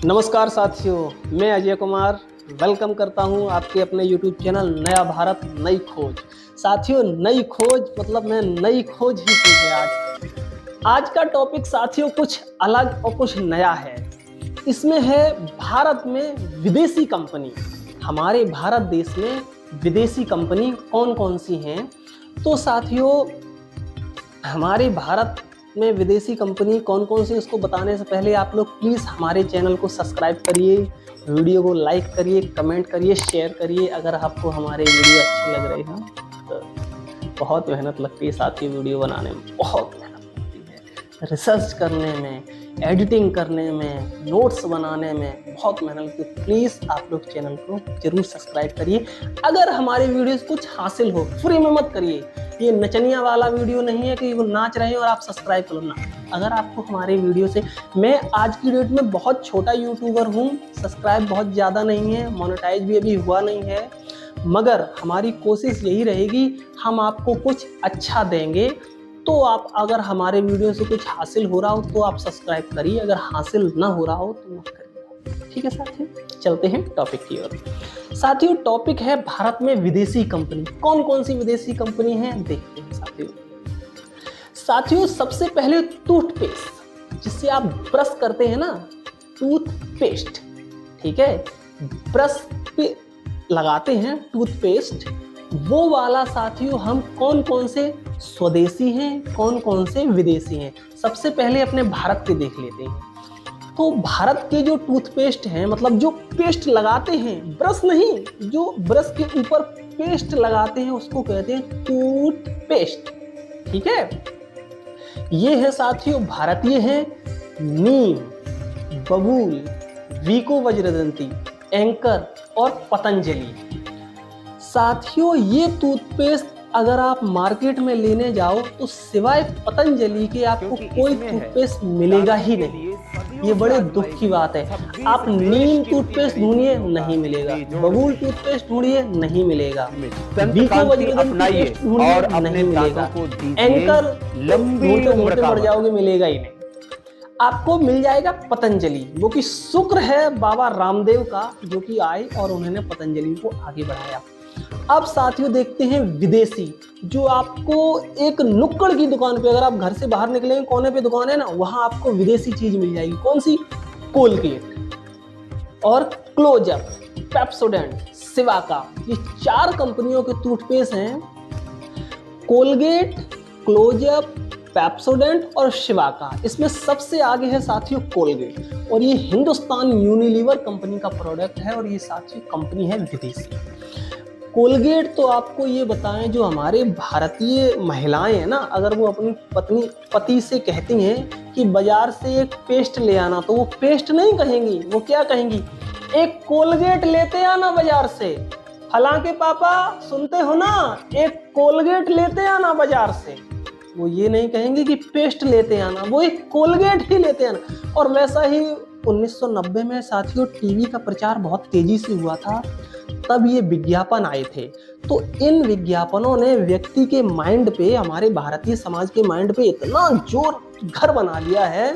नमस्कार साथियों, मैं अजय कुमार वेलकम करता हूं आपके अपने YouTube चैनल नया भारत नई खोज। साथियों, नई खोज मतलब मैं नई खोज ही की है। आज का टॉपिक साथियों कुछ अलग और कुछ नया है। इसमें है भारत में विदेशी कंपनी। हमारे भारत देश में विदेशी कंपनी कौन कौन सी हैं। तो साथियों, हमारे भारत में विदेशी कंपनी कौन कौन सी, उसको बताने से पहले आप लोग प्लीज़ हमारे चैनल को सब्सक्राइब करिए, वीडियो को लाइक करिए, कमेंट करिए, शेयर करिए। अगर आपको हमारे वीडियो अच्छे लग रहे हैं तो बहुत मेहनत लगती है साथियों, वीडियो बनाने में बहुत मेहनत लगती है, रिसर्च करने में, एडिटिंग करने में, नोट्स बनाने में बहुत मेहनत लगती है। प्लीज़ आप लोग चैनल को जरूर सब्सक्राइब करिए। अगर हमारे वीडियोस कुछ हासिल हो, फ्री में मत करिए। ये नचनिया वाला वीडियो नहीं है कि वो नाच रहे हैं और आप सब्सक्राइब करो ना। अगर आपको हमारे वीडियो से, मैं आज की डेट में बहुत छोटा यूट्यूबर हूँ, सब्सक्राइब बहुत ज़्यादा नहीं है, मोनेटाइज भी अभी हुआ नहीं है, मगर हमारी कोशिश यही रहेगी हम आपको कुछ अच्छा देंगे। तो आप अगर हमारे वीडियो से कुछ हासिल हो रहा हो तो आप सब्सक्राइब करिए, अगर हासिल ना हो रहा हो तो मत करिए। ठीक है साथियों, चलते हैं टॉपिक की ओर। साथियों, टॉपिक है भारत में विदेशी कंपनी। कौन कौन सी विदेशी कंपनी है देखते हैं साथियों, सबसे पहले टूथपेस्ट, जिससे आप ब्रश करते हैं ना, टूथपेस्ट। ठीक है, ब्रश पे लगाते हैं टूथपेस्ट, वो वाला साथियों हम कौन कौन से स्वदेशी हैं, कौन कौन से विदेशी हैं। सबसे पहले अपने भारत के देख लेते हैं। तो भारत के जो टूथपेस्ट हैं, मतलब जो पेस्ट लगाते हैं, ब्रश नहीं, जो ब्रश के ऊपर पेस्ट लगाते हैं उसको कहते हैं टूथपेस्ट। ठीक है, ये है साथियों भारतीय हैं नीम, बबूल, वीको वज्रदंती, एंकर और पतंजलि। साथियों, ये टूथपेस्ट अगर आप मार्केट में लेने जाओ तो सिवाय पतंजलि के आपको कोई टूथपेस्ट मिलेगा ही नहीं। ये बड़े दुख की बात है। आप नीम टूथपेस्ट ढूंढिए, नहीं मिलेगा। बबूल टूथपेस्ट ढूंढिए, नहीं मिलेगा। वीको वज्रदंती पेस्ट ढूंढिए, नहीं मिलेगा। एंकर ढूंढते मर जाओगे, मिलेगा ही नहीं। आपको मिल जाएगा पतंजलि, वो कि शुक्र है बाबा रामदेव का, जो कि आए और उन्होंने पतंजलि को आगे बढ़ाया। अब साथियों देखते हैं विदेशी, जो आपको एक नुक्कड़ की दुकान पे, अगर आप घर से बाहर निकलेंगे, कोने पे दुकान है ना, वहां आपको विदेशी चीज मिल जाएगी। कौन सी? कोलगेट और क्लोजअप, पेप्सोडेंट, सिवाका। ये 4 कंपनियों के टूथपेस्ट हैं। कोलगेट, क्लोजअप, पेप्सोडेंट और शिवाका। इसमें सबसे आगे है साथियों कोलगेट, और ये हिंदुस्तान यूनिलीवर कंपनी का प्रोडक्ट है, और ये साथियों कंपनी है विदेशी। कोलगेट तो आपको ये बताएं, जो हमारे भारतीय महिलाएं हैं ना, अगर वो अपनी पति से कहती हैं कि बाजार से एक पेस्ट ले आना, तो वो पेस्ट नहीं कहेंगी, वो क्या कहेंगी? एक कोलगेट लेते आना बाजार से। हालांकि पापा सुनते हो ना, एक कोलगेट लेते आना बाजार से। वो ये नहीं कहेंगे कि पेस्ट लेते आना, वो एक कोलगेट ही लेते आना। और वैसा ही 1990 में साथियों टीवी का प्रचार बहुत तेजी से हुआ था, तब ये विज्ञापन आए थे। तो इन विज्ञापनों ने व्यक्ति के माइंड पे, हमारे भारतीय समाज के माइंड पे इतना जोर घर बना लिया है,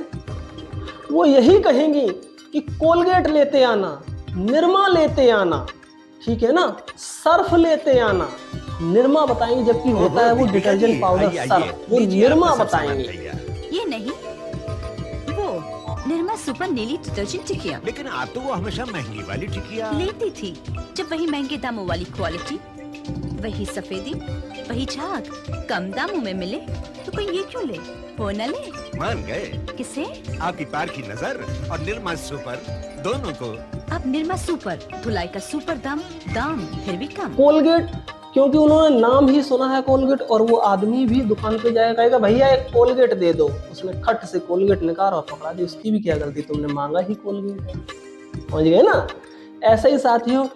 वो यही कहेंगी कि कोलगेट लेते आना, निरमा लेते आना, ठीक है ना, सर्फ लेते आना। निरमा बताएंगे, जबकि होता है वो डिटर्जेंट पाउडर सर्फ, वो निरमा बताएंगे। ये नहीं, वो निरमा सुपर नीली डिटर्जेंट टिकिया। लेकिन आप तो वो हमेशा महंगी वाली टिकिया लेती थी। जब वही महंगे दामों वाली क्वालिटी, वही सफेदी, वही झाग कम दामों में मिले, तो कोई ये क्यों ले? हो न ले। मान गए? किसे? आपकी पार की नजर और निरमा सुपर दोनों को। अब निरमा सुपर, धुलाई का सुपर दाम फिर भी कम। कोलगेट, क्योंकि उन्होंने नाम ही सुना है कोलगेट, और वो आदमी भी दुकान पे जाएगा, कहेगा भैया एक कोलगेट दे दो। उसने खट से कोलगेट निकाल और पकड़ा दी। उसकी भी क्या गलती, तुमने मांगा ही कोलगेट है। समझ गए ना? ऐसे ही साथियों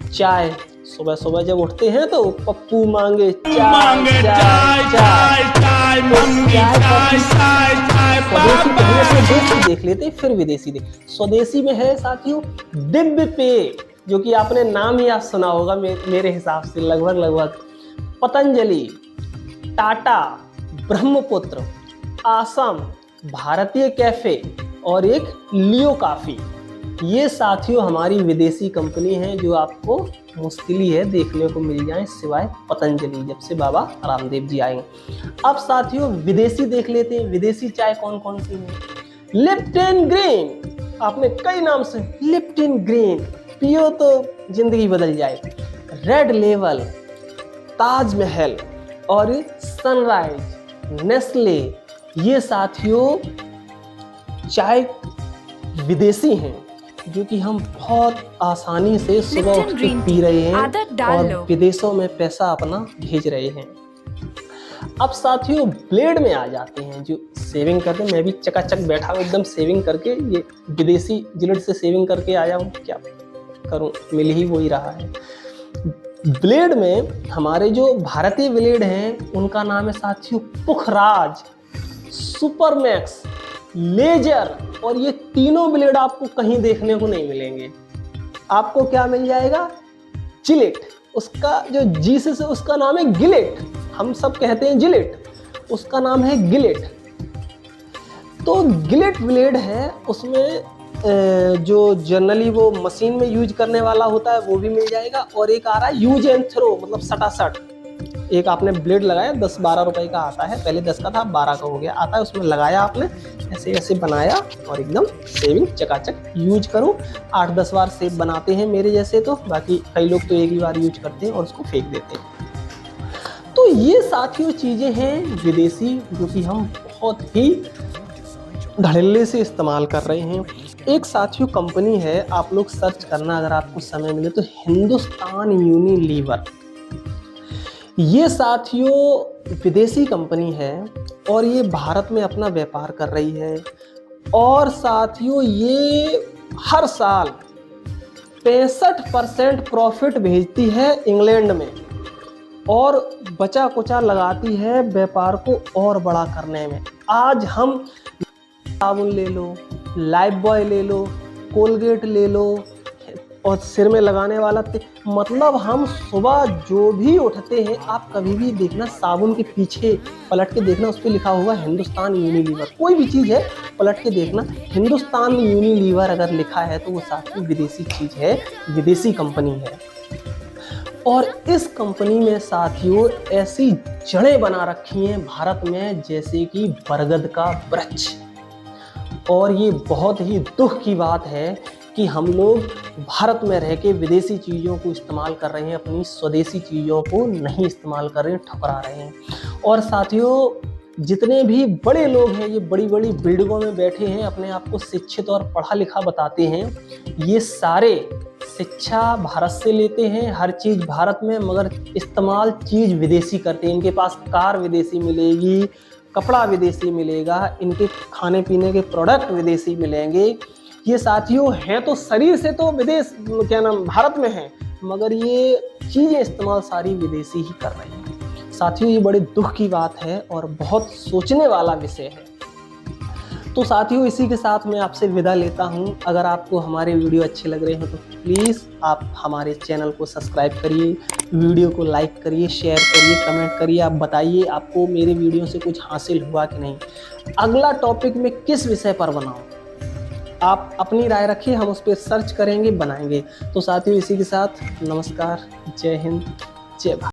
चाय, सुबह सुबह जब उठते हैं तो पप्पू मांगे चाय, स्वदेशी देख लेते, फिर विदेशी देख। स्वदेशी में है साथियों दिव्य पेय, जो कि आपने नाम ही आप सुना होगा मेरे हिसाब से लगभग। पतंजलि, टाटा, ब्रह्मपुत्र, आसम, भारतीय कैफे और एक लियो कॉफी। ये साथियों हमारी विदेशी कंपनी है जो आपको मुश्किल ही है देखने को मिल जाए सिवाय पतंजलि, जब से बाबा रामदेव जी आए। अब साथियों विदेशी देख लेते हैं, विदेशी चाय कौन कौन सी है। लिप्टन ग्रीन, आपने कई नाम से लिप्टन ग्रीन पियो तो जिंदगी बदल जाए। रेड लेवल, ताज महल और सनराइज, नेस्ले, ये साथियों चाय विदेशी हैं जो कि हम बहुत आसानी से सुबह उठ के पी रहे हैं और विदेशों में पैसा अपना भेज रहे हैं। अब साथियों ब्लेड में आ जाते हैं जो सेविंग करते हैं। मैं भी चकाचक बैठा हूँ एकदम सेविंग करके, ये विदेशी जिलेट से सेविंग करके आया हूँ, क्या करूँ, मिल ही वो ही रहा है। ब्लेड में हमारे जो भारतीय ब्लेड हैं उनका नाम है साथियों पुखराज, सुपरमैक्स, लेजर, और ये तीनों ब्लेड आपको कहीं देखने को नहीं मिलेंगे। आपको क्या मिल जाएगा, जिलेट, उसका जो जी से उसका नाम है गिलेट, हम सब कहते हैं जिलेट, उसका नाम है गिलेट। तो गिलेट ब्लेड है, उसमें जो जनरली वो मशीन में यूज करने वाला होता है वो भी मिल जाएगा, और एक आ रहा है यूज एंड थ्रो, मतलब सटासट। एक आपने ब्लेड लगाया 10-12 रुपए का आता है, पहले 10 का था 12 का हो गया, आता है, उसमें लगाया आपने, ऐसे ऐसे बनाया और एकदम सेविंग चकाचक यूज करो। 8-10 बार सेव बनाते हैं मेरे जैसे, तो बाकी कई लोग तो एक ही बार यूज करते हैं और उसको फेंक देते हैं। तो ये साथियों चीज़ें हैं विदेशी जो कि हम बहुत ही धड़ल्ले से इस्तेमाल कर रहे हैं। एक साथियों कंपनी है, आप लोग सर्च करना अगर आपको समय मिले तो, हिंदुस्तान यूनिलीवर। ये साथियों विदेशी कंपनी है और ये भारत में अपना व्यापार कर रही है, और साथियों ये हर साल 65% प्रॉफिट भेजती है इंग्लैंड में और बचा कुचा लगाती है व्यापार को और बड़ा करने में। आज हम साबुन ले लो, लाइफ बॉय ले लो, कोलगेट ले लो, और सिर में लगाने वाला मतलब हम सुबह जो भी उठते हैं, आप कभी भी देखना साबुन के पीछे पलट के देखना, उस पर लिखा होगा हिंदुस्तान यूनिलीवर। कोई भी चीज़ है पलट के देखना, हिंदुस्तान यूनिलीवर अगर लिखा है तो वो साथ में विदेशी चीज़ है, विदेशी कंपनी है। और इस कंपनी में साथियों ऐसी जड़ें बना रखी हैं भारत में जैसे कि बरगद का वृक्ष। और ये बहुत ही दुख की बात है कि हम लोग भारत में रह के विदेशी चीज़ों को इस्तेमाल कर रहे हैं, अपनी स्वदेशी चीज़ों को नहीं इस्तेमाल कर रहे हैं, ठुकरा रहे हैं। और साथियों जितने भी बड़े लोग हैं, ये बड़ी बड़ी बिल्डिंगों में बैठे हैं, अपने आप को शिक्षित और पढ़ा लिखा बताते हैं, ये सारे शिक्षा भारत से लेते हैं, हर चीज़ भारत में, मगर इस्तेमाल चीज़ विदेशी करते हैं। इनके पास कार विदेशी मिलेगी, कपड़ा विदेशी मिलेगा, इनके खाने पीने के प्रोडक्ट विदेशी मिलेंगे। ये साथियों हैं तो शरीर से तो विदेश क्या नाम भारत में हैं, मगर ये चीज़ें इस्तेमाल सारी विदेशी ही कर रहे हैं। साथियों ये बड़े दुख की बात है और बहुत सोचने वाला विषय है। तो साथियों इसी के साथ मैं आपसे विदा लेता हूँ। अगर आपको हमारे वीडियो अच्छे लग रहे हो तो प्लीज़ आप हमारे चैनल को सब्सक्राइब करिए, वीडियो को लाइक करिए, शेयर करिए, कमेंट करिए। आप बताइए आपको मेरे वीडियो से कुछ हासिल हुआ कि नहीं, अगला टॉपिक में किस विषय पर बनाऊँ, आप अपनी राय रखिए, हम उस पर सर्च करेंगे, बनाएंगे। तो साथियों इसी के साथ नमस्कार, जय हिंद, जय भारत।